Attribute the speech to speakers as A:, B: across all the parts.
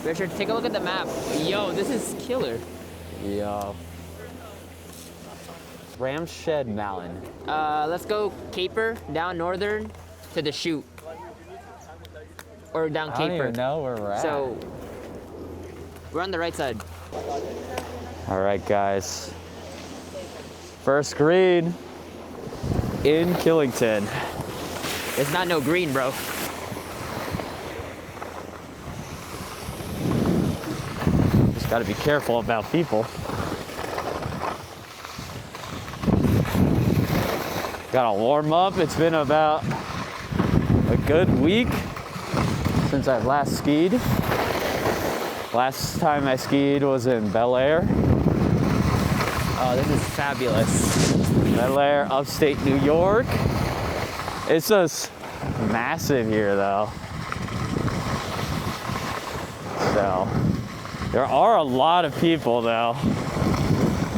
A: Richard, take a look at the map. Yo, this is killer.
B: Yo. Ramshed Mountain.
A: Let's go Caper, down Northern to the chute. Or down
B: I don't
A: Caper.
B: even know where we're at.
A: So, we're on the right side.
B: All right, guys. First green in Killington.
A: It's not no green, bro.
B: Just gotta be careful about people. Gotta warm up. It's been about a good week since I've last skied. Last time I skied was in Bel Air.
A: Oh, this is fabulous.
B: Bel Air, upstate New York. It's just massive here though. So, there are a lot of people though.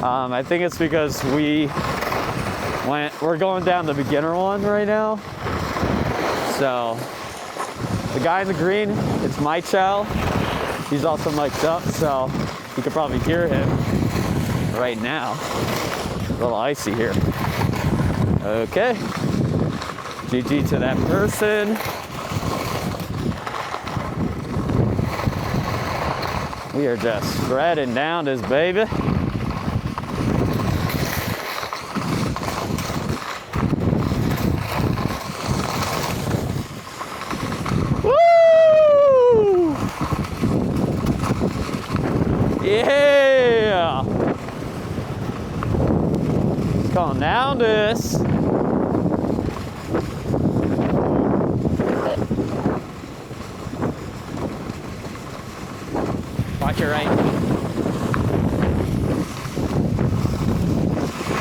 B: I think it's because we're going down the beginner one right now. So, the guy in the green, it's my chow. He's also mic'd up, so you can probably hear him right now. A little icy here. Okay. GG to that person. We are just shredding down this baby. Woo! Yeah! Going down this.
A: Watch your right.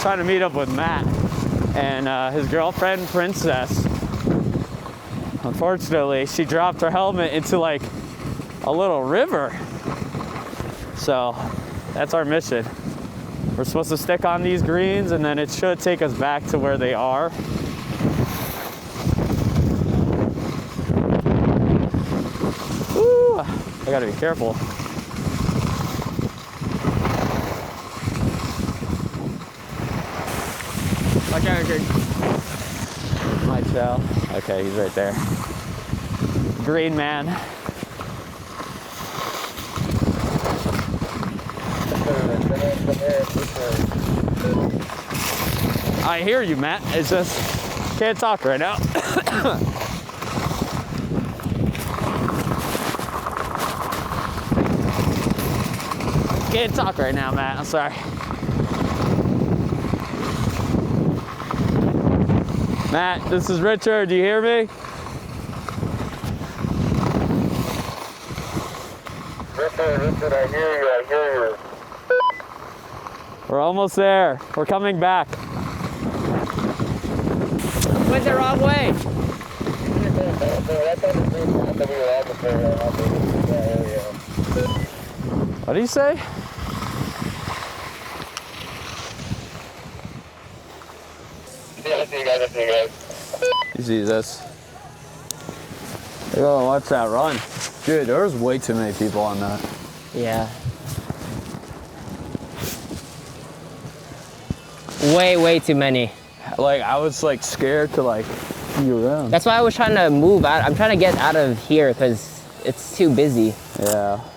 B: Trying to meet up with Matt and his girlfriend, Princess. Unfortunately, she dropped her helmet into like a little river. So that's our mission. We're supposed to stick on these greens and then it should take us back to where they are. Woo! I gotta be careful.
A: Watch out, Richard.
B: My chow. Okay, he's right there. Green man. I hear you, Matt. It's just can't talk right now. Can't talk right now, Matt. I'm sorry. Matt, this is Richard. Do you hear me?
C: Richard, I hear you.
B: We're almost there. We're coming back.
A: Went the wrong way.
B: What do you say?
C: I see you guys.
B: You see this? Oh, watch that run. Dude, there was way too many people on that.
A: Yeah. Way too many.
B: Like, I was like scared to like be around.
A: That's why I was trying to move out. I'm trying to get out of here because it's too busy.
B: Yeah.